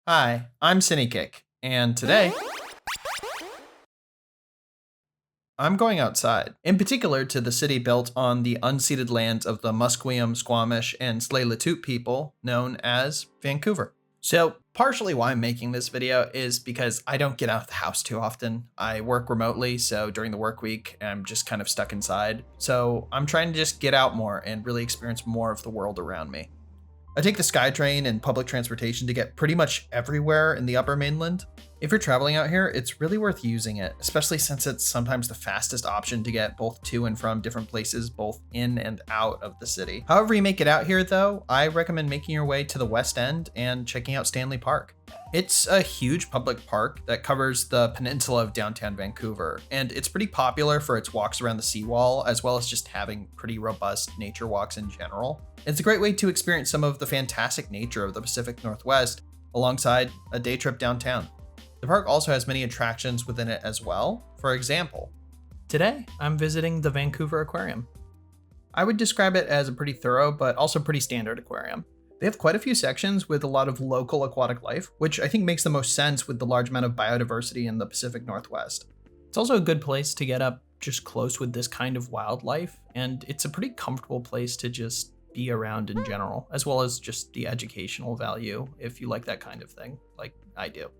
Hi, I'm Sinikick, and today I'm going outside, in particular to the city built on the unceded lands of the Musqueam, Squamish, and Tsleil-Waututh people known as Vancouver. So, partially why I'm making this video is because I don't get out of the house too often. I work remotely, so during the work week, I'm just kind of stuck inside. So, I'm trying to just get out more and really experience more of the world around me. I take the SkyTrain and public transportation to get pretty much everywhere in the upper mainland. If you're traveling out here, it's really worth using it, especially since it's sometimes the fastest option to get both to and from different places, both in and out of the city. However you make it out here though, I recommend making your way to the West End and checking out Stanley Park. It's a huge public park that covers the peninsula of downtown Vancouver, and it's pretty popular for its walks around the seawall, as well as just having pretty robust nature walks in general. It's a great way to experience some of the fantastic nature of the Pacific Northwest alongside a day trip downtown. The park also has many attractions within it as well. For example, today I'm visiting the Vancouver Aquarium. I would describe it as a pretty thorough but also pretty standard aquarium. They have quite a few sections with a lot of local aquatic life, which I think makes the most sense with the large amount of biodiversity in the Pacific Northwest. It's also a good place to get up just close with this kind of wildlife, and it's a pretty comfortable place to just be around in general, as well as just the educational value if you like that kind of thing, like I do.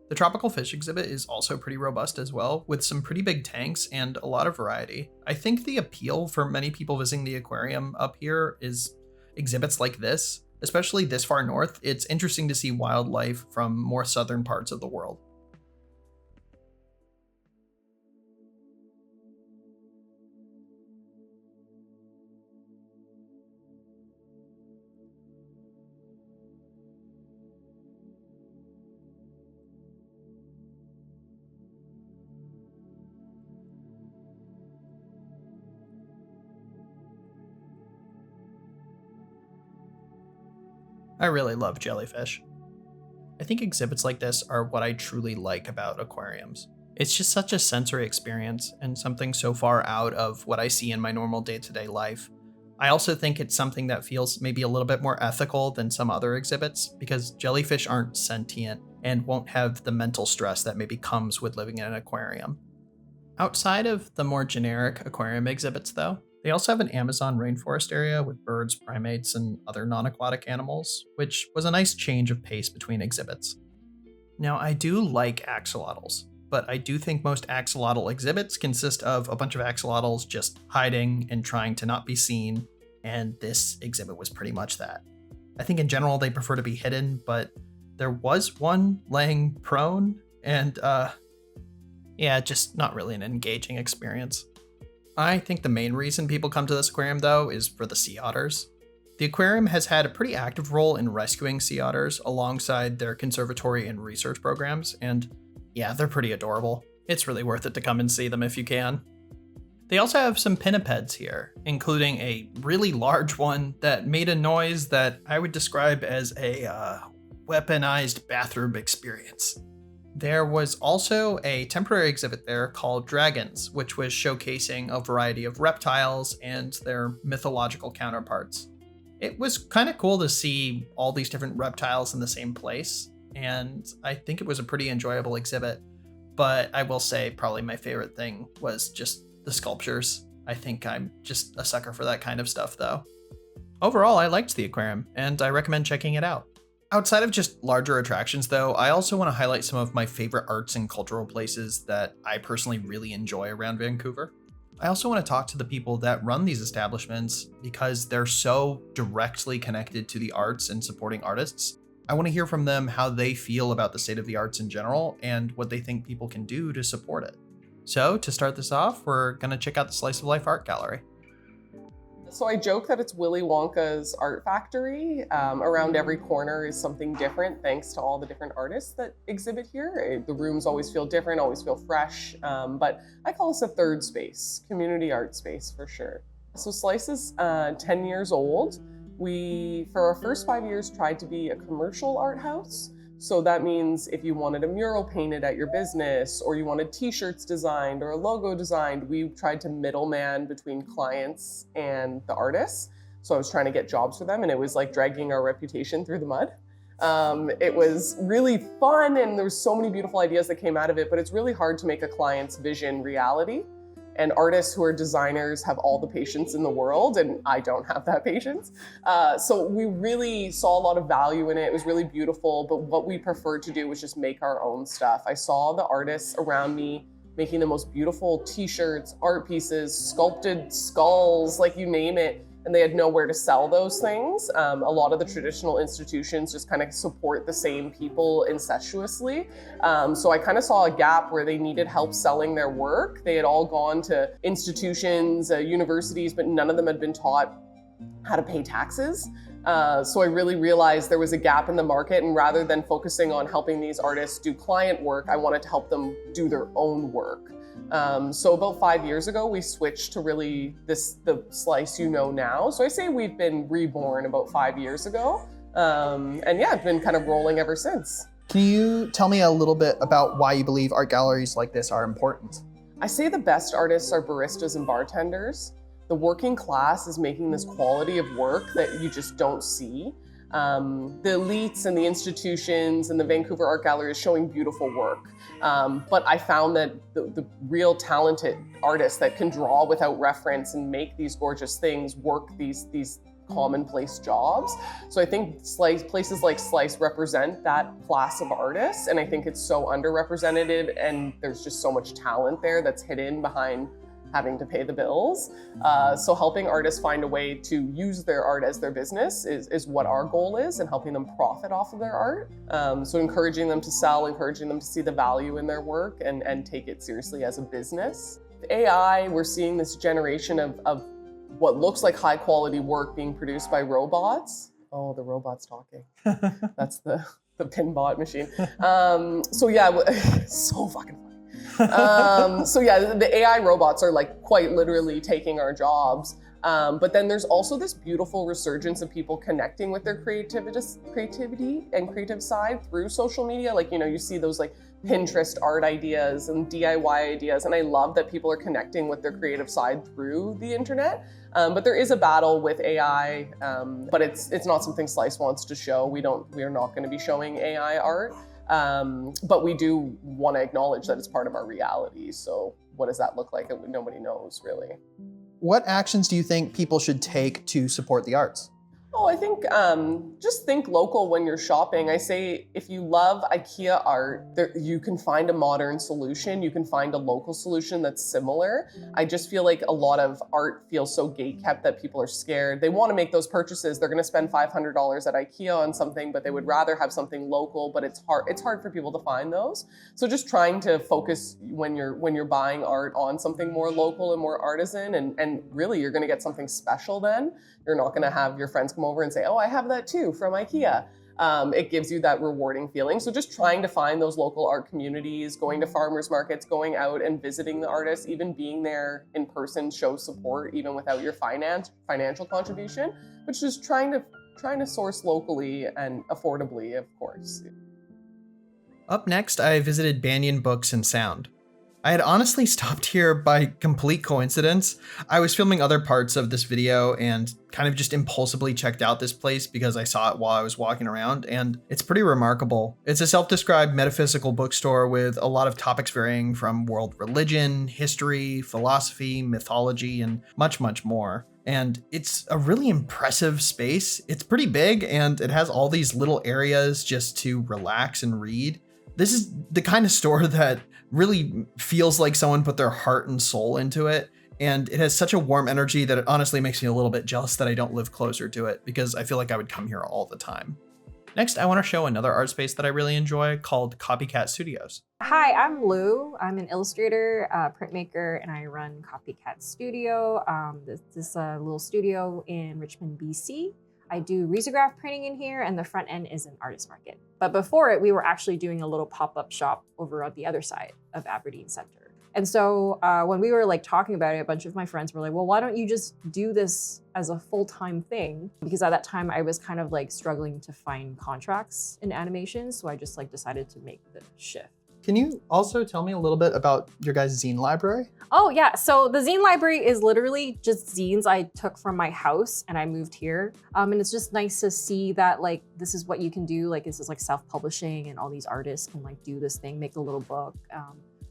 The tropical fish exhibit is also pretty robust as well, with some pretty big tanks and a lot of variety. I think the appeal for many people visiting the aquarium up here is exhibits like this. Especially this far north, it's interesting to see wildlife from more southern parts of the world. I really love jellyfish. I think exhibits like this are what I truly like about aquariums. It's just such a sensory experience and something so far out of what I see in my normal day-to-day life. I also think it's something that feels maybe a little bit more ethical than some other exhibits because jellyfish aren't sentient and won't have the mental stress that maybe comes with living in an aquarium. Outside of the more generic aquarium exhibits, though, they also have an Amazon rainforest area with birds, primates, and other non aquatic animals, which was a nice change of pace between exhibits. Now, I do like axolotls, but I do think most axolotl exhibits consist of a bunch of axolotls just hiding and trying to not be seen, and this exhibit was pretty much that. I think in general they prefer to be hidden, but there was one laying prone, and yeah, just not really an engaging experience. I think the main reason people come to this aquarium, though, is for the sea otters. The aquarium has had a pretty active role in rescuing sea otters alongside their conservatory and research programs, and yeah, they're pretty adorable. It's really worth it to come and see them if you can. They also have some pinnipeds here, including a really large one that made a noise that I would describe as a weaponized bathroom experience. There was also a temporary exhibit there called Dragons, which was showcasing a variety of reptiles and their mythological counterparts. It was kind of cool to see all these different reptiles in the same place, and I think it was a pretty enjoyable exhibit. But I will say probably my favorite thing was just the sculptures. I think I'm just a sucker for that kind of stuff, though. Overall, I liked the aquarium, and I recommend checking it out. Outside of just larger attractions, though, I also want to highlight some of my favorite arts and cultural places that I personally really enjoy around Vancouver. I also want to talk to the people that run these establishments because they're so directly connected to the arts and supporting artists. I want to hear from them how they feel about the state of the arts in general and what they think people can do to support it. So, to start this off, we're going to check out the Slice of Life Art Gallery. So I joke that it's Willy Wonka's art factory. Around every corner is something different thanks to all the different artists that exhibit here. The rooms always feel different, always feel fresh, but I call this a third space, community art space for sure. So Slice is 10 years old. We, for our first 5 years, tried to be a commercial art house. So that means if you wanted a mural painted at your business or you wanted t-shirts designed or a logo designed, we tried to middleman between clients and the artists. So I was trying to get jobs for them and it was like dragging our reputation through the mud. It was really fun and there were so many beautiful ideas that came out of it, but it's really hard to make a client's vision reality. And artists who are designers have all the patience in the world, and I don't have that patience. So we really saw a lot of value in it. It was really beautiful, but what we preferred to do was just make our own stuff. I saw the artists around me making the most beautiful t-shirts, art pieces, sculpted skulls, like you name it, and they had nowhere to sell those things. A lot of the traditional institutions just kind of support the same people incestuously. So I kind of saw a gap where they needed help selling their work. They had all gone to institutions, universities, but none of them had been taught how to pay taxes. So I really realized there was a gap in the market, and rather than focusing on helping these artists do client work, I wanted to help them do their own work. So about 5 years ago, we switched to really the slice you know now. So I say we've been reborn about 5 years ago. And yeah, I've been kind of rolling ever since. Can you tell me a little bit about why you believe art galleries like this are important? I say the best artists are baristas and bartenders. The working class is making this quality of work that you just don't see. The elites and the institutions and the Vancouver Art Gallery is showing beautiful work. But I found that the real talented artists that can draw without reference and make these gorgeous things work these commonplace jobs. So I think places like Slice represent that class of artists, and I think it's so underrepresented, and there's just so much talent there that's hidden behind having to pay the bills. So helping artists find a way to use their art as their business is what our goal is, and helping them profit off of their art. So encouraging them to sell, encouraging them to see the value in their work and take it seriously as a business. With AI, we're seeing this generation of what looks like high quality work being produced by robots. Oh, the robot's talking. That's the Pinbot machine. So yeah, so fucking funny. So yeah, the AI robots are like quite literally taking our jobs. But then there's also this beautiful resurgence of people connecting with their creativity and creative side through social media. Like, you know, you see those like Pinterest art ideas and DIY ideas. And I love that people are connecting with their creative side through the internet. But there is a battle with AI, but it's not something Slice wants to show. We are not going to be showing AI art. But we do want to acknowledge that it's part of our reality. So what does that look like? Nobody knows really. What actions do you think people should take to support the arts? Oh, I think just think local when you're shopping. I say if you love IKEA art, you can find a modern solution. You can find a local solution that's similar. I just feel like a lot of art feels so gatekept that people are scared. They want to make those purchases. They're going to spend $500 at IKEA on something, but they would rather have something local. But it's hard. It's hard for people to find those. So just trying to focus when you're buying art on something more local and more artisan, and really you're going to get something special then. You're not going to have your friends come over and say, oh, I have that too from IKEA. It gives you that rewarding feeling. So just trying to find those local art communities, going to farmers markets, going out and visiting the artists, even being there in person shows support, even without your financial contribution, which is trying to source locally and affordably, of course. Up next, I visited Banyan Books and Sound. I had honestly stopped here by complete coincidence. I was filming other parts of this video and kind of just impulsively checked out this place because I saw it while I was walking around, and it's pretty remarkable. It's a self-described metaphysical bookstore with a lot of topics varying from world religion, history, philosophy, mythology, and much, much more. And it's a really impressive space. It's pretty big, and it has all these little areas just to relax and read. This is the kind of store that really feels like someone put their heart and soul into it. And it has such a warm energy that it honestly makes me a little bit jealous that I don't live closer to it, because I feel like I would come here all the time. Next, I want to show another art space that I really enjoy called Copycat Studios. Hi, I'm Lou. I'm an illustrator, printmaker, and I run Copycat Studio. This is a little studio in Richmond, BC. I do risograph printing in here, and the front end is an artist market. But before it, we were actually doing a little pop-up shop over on the other side of Aberdeen Center. And so when we were like talking about it, a bunch of my friends were like, well, why don't you just do this as a full-time thing? Because at that time I was kind of like struggling to find contracts in animation. So I just like decided to make the shift. Can you also tell me a little bit about your guys' zine library? Oh yeah, so the zine library is literally just zines I took from my house and I moved here. And it's just nice to see that like, this is what you can do. Like this is like self-publishing and all these artists can like do this thing, make a little book.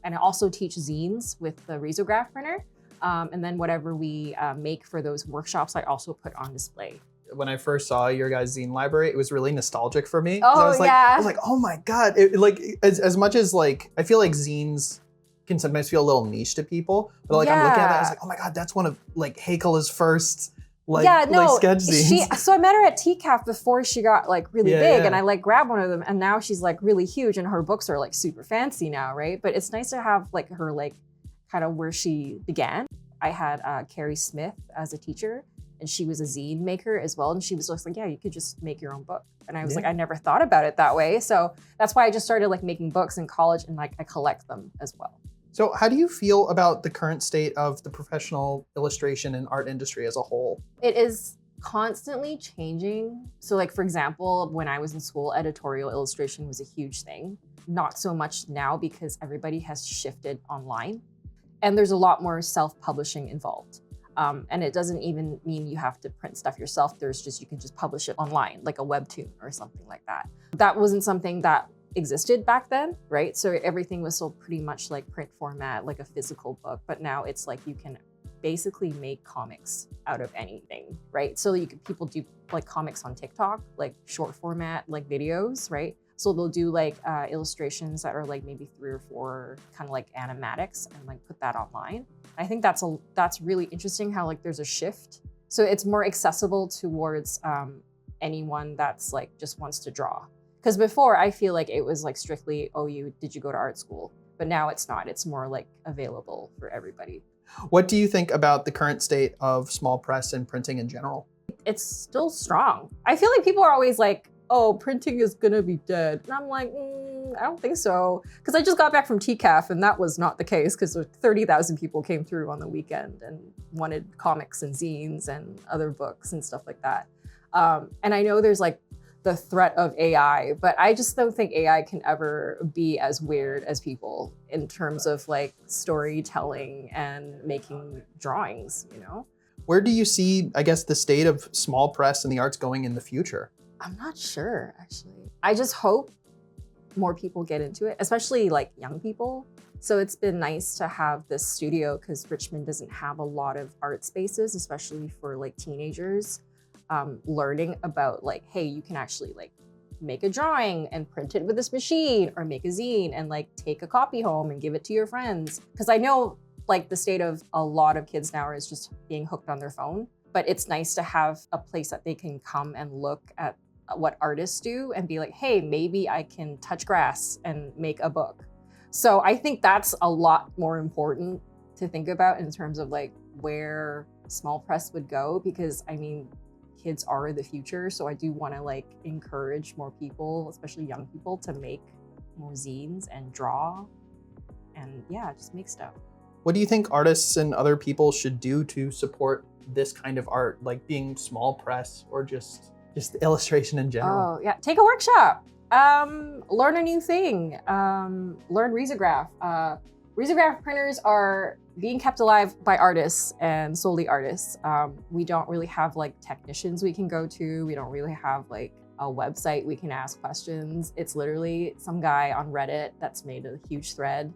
And I also teach zines with the risograph printer. And then whatever we make for those workshops, I also put on display. When I first saw your guys' zine library, it was really nostalgic for me. Oh, I was like, yeah. I was like, oh my God. Like as much as like, I feel like zines can sometimes feel a little niche to people, but like I'm looking at that, I was like, oh my God, that's one of like Hakela's first like sketch zines. So I met her at TCAF before she got like really big and I like grabbed one of them and now she's like really huge and her books are like super fancy now, right? But it's nice to have like her like kind of where she began. I had Carrie Smith as a teacher and she was a zine maker as well. And she was just like, yeah, you could just make your own book. And I was like, I never thought about it that way. So that's why I just started like making books in college and like I collect them as well. So how do you feel about the current state of the professional illustration and art industry as a whole? It is constantly changing. So like, for example, when I was in school, editorial illustration was a huge thing. Not so much now because everybody has shifted online and there's a lot more self-publishing involved. And it doesn't even mean you have to print stuff yourself. There's just, you can just publish it online, like a webtoon or something like that. That wasn't something that existed back then, right? So everything was still pretty much like print format, like a physical book, but now it's like you can basically make comics out of anything, right? So people do like comics on TikTok, like short format, like videos, right? So they'll do like illustrations that are like maybe 3 or 4 kind of like animatics and like put that online. I think that's really interesting how like there's a shift. So it's more accessible towards anyone that's like just wants to draw. Because before I feel like it was like strictly, oh, did you go to art school? But now it's not, it's more like available for everybody. What do you think about the current state of small press and printing in general? It's still strong. I feel like people are always like, oh, printing is gonna be dead. And I'm like, I don't think so. Because I just got back from TCAF and that was not the case because 30,000 people came through on the weekend and wanted comics and zines and other books and stuff like that. And I know there's like the threat of AI, but I just don't think AI can ever be as weird as people in terms of like storytelling and making drawings, you know? Where do you see, I guess, the state of small press and the arts going in the future? I'm not sure, actually. I just hope more people get into it, especially like young people. So it's been nice to have this studio because Richmond doesn't have a lot of art spaces, especially for like teenagers. Learning about like, hey, you can actually like make a drawing and print it with this machine or make a zine and like take a copy home and give it to your friends. Because I know like the state of a lot of kids now is just being hooked on their phone, but it's nice to have a place that they can come and look at what artists do and be like, hey, maybe I can touch grass and make a book. So I think that's a lot more important to think about in terms of like where small press would go, because I mean, kids are the future. So I do want to like encourage more people, especially young people, to make more zines and draw and yeah, just make stuff. What do you think artists and other people should do to support this kind of art, like being small press or just illustration in general? Oh yeah, take a workshop, learn a new thing, learn risograph. Risograph printers are being kept alive by artists and solely artists. We don't really have like technicians we can go to. We don't really have like a website we can ask questions. It's literally some guy on Reddit that's made a huge thread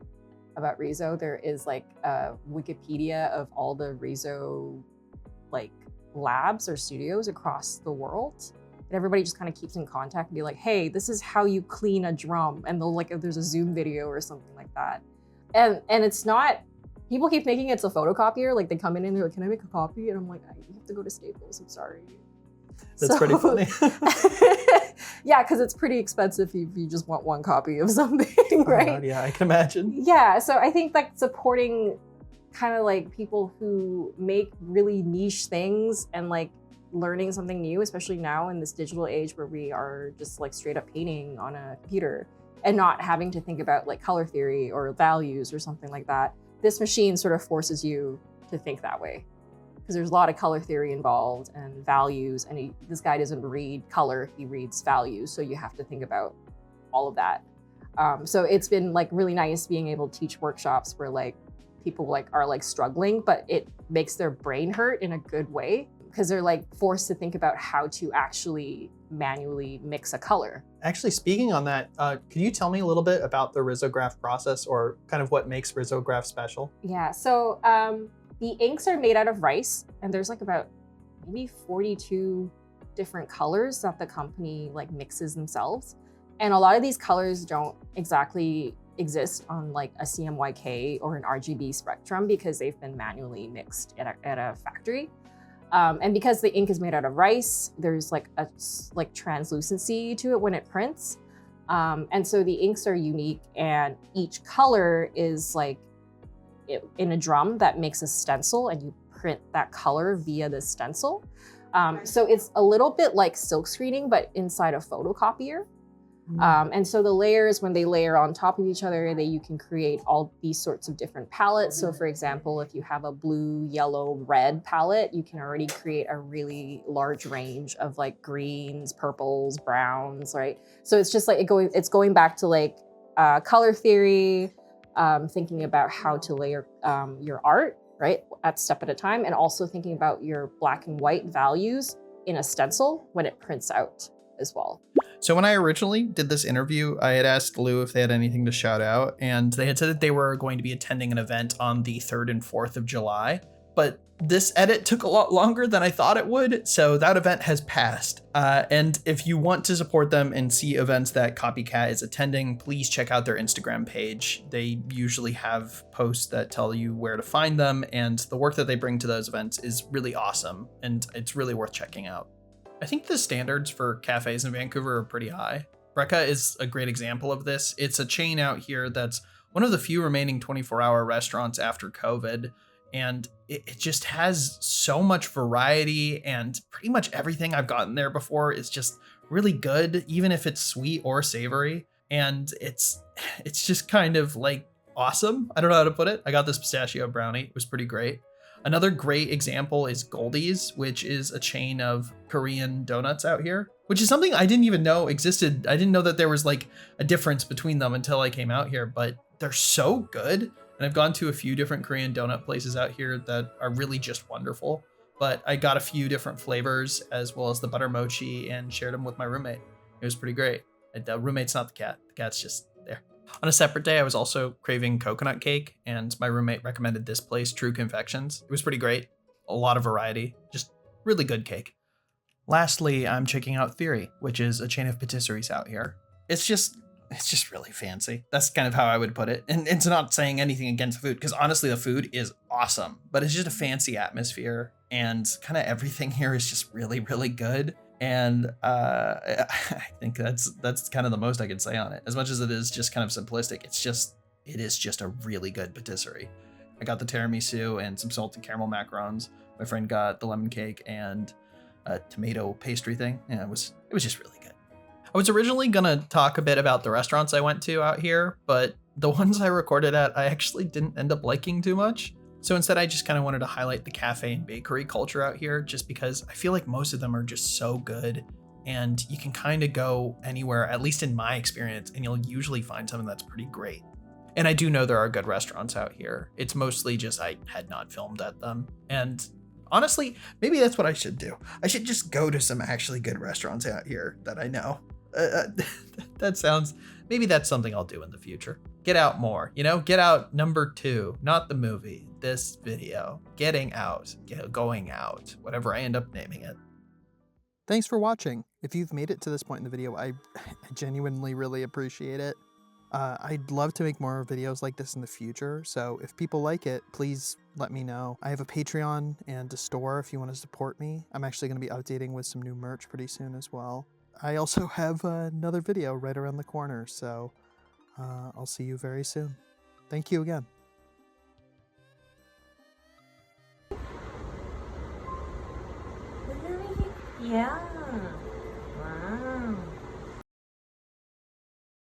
about Riso. There is like a Wikipedia of all the Riso like labs or studios across the world. And everybody just kind of keeps in contact and be like, hey, this is how you clean a drum. And they'll like, if there's a Zoom video or something like that. And it's not, people keep thinking it's a photocopier. Like they come in and they're like, can I make a copy? And I'm like, you have to go to Staples, I'm sorry. That's pretty funny. Yeah, because it's pretty expensive if you just want one copy of something, right? Oh God, yeah, I can imagine. Yeah, so I think like supporting kind of like people who make really niche things and like learning something new, especially now in this digital age where we are just like straight up painting on a computer and not having to think about like color theory or values or something like that. This machine sort of forces you to think that way because there's a lot of color theory involved and values, and this guy doesn't read color, he reads values. So you have to think about all of that. So it's been like really nice being able to teach workshops where like people like are like struggling, but it makes their brain hurt in a good way because they're like forced to think about how to actually manually mix a color. Actually, speaking on that, could you tell me a little bit about the risograph process or kind of what makes risograph special? Yeah, so the inks are made out of rice, and there's like about maybe 42 different colors that the company like mixes themselves. And a lot of these colors don't exactly exist on like a CMYK or an RGB spectrum because they've been manually mixed at a factory. And because the ink is made out of rice, there's like a translucency to it when it prints. And so the inks are unique, and each color is like in a drum that makes a stencil, and you print that color via the stencil. So it's a little bit like silk screening, but inside a photocopier. And so the layers, when they layer on top of each other, you can create all these sorts of different palettes. So for example, if you have a blue, yellow, red palette, you can already create a really large range of like greens, purples, browns, right? So it's just like it's going back to like color theory, thinking about how to layer your art, right, at step at a time, and also thinking about your black and white values in a stencil when it prints out as well. So when I originally did this interview, I had asked Lou if they had anything to shout out, and they had said that they were going to be attending an event on the 3rd and 4th of July, but this edit took a lot longer than I thought it would, so that event has passed. And if you want to support them and see events that Copycat is attending, please check out their Instagram page. They usually have posts that tell you where to find them, and the work that they bring to those events is really awesome, and it's really worth checking out. I think the standards for cafes in Vancouver are pretty high. Brecca is a great example of this. It's a chain out here that's one of the few remaining 24-hour restaurants after COVID, and it just has so much variety, and pretty much everything I've gotten there before is just really good, even if it's sweet or savory, and it's just kind of like awesome. I don't know how to put it. I got this pistachio brownie. It was pretty great. Another great example is Goldie's, which is a chain of Korean donuts out here, which is something I didn't even know existed. I didn't know that there was like a difference between them until I came out here, but they're so good. And I've gone to a few different Korean donut places out here that are really just wonderful. But I got a few different flavors as well as the butter mochi and shared them with my roommate. It was pretty great. The roommate's not the cat. The cat's just there. On a separate day, I was also craving coconut cake, and my roommate recommended this place, True Confections. It was pretty great. A lot of variety. Just really good cake. Lastly, I'm checking out Theory, which is a chain of patisseries out here. It's just really fancy. That's kind of how I would put it. And it's not saying anything against food, because honestly, the food is awesome, but it's just a fancy atmosphere, and kind of everything here is just really, really good. And I think that's kind of the most I can say on it. As much as it is just kind of simplistic, it is just a really good patisserie. I got the tiramisu and some salted caramel macarons. My friend got the lemon cake and a tomato pastry thing. Yeah, it was just really good. I was originally gonna talk a bit about the restaurants I went to out here, but the ones I recorded at, I actually didn't end up liking too much. So instead, I just kind of wanted to highlight the cafe and bakery culture out here, just because I feel like most of them are just so good, and you can kind of go anywhere, at least in my experience, and you'll usually find something that's pretty great. And I do know there are good restaurants out here. It's mostly just I had not filmed at them. And honestly, maybe that's what I should do. I should just go to some actually good restaurants out here that I know. Maybe that's something I'll do in the future. Get out more, get out number 2, not the movie, this video, getting out, going out, whatever I end up naming it. Thanks for watching. If you've made it to this point in the video, I genuinely really appreciate it. I'd love to make more videos like this in the future, so if people like it, please let me know. I have a Patreon and a store if you want to support me. I'm actually going to be updating with some new merch pretty soon as well. I also have another video right around the corner, so I'll see you very soon. Thank you again. Yeah. Wow.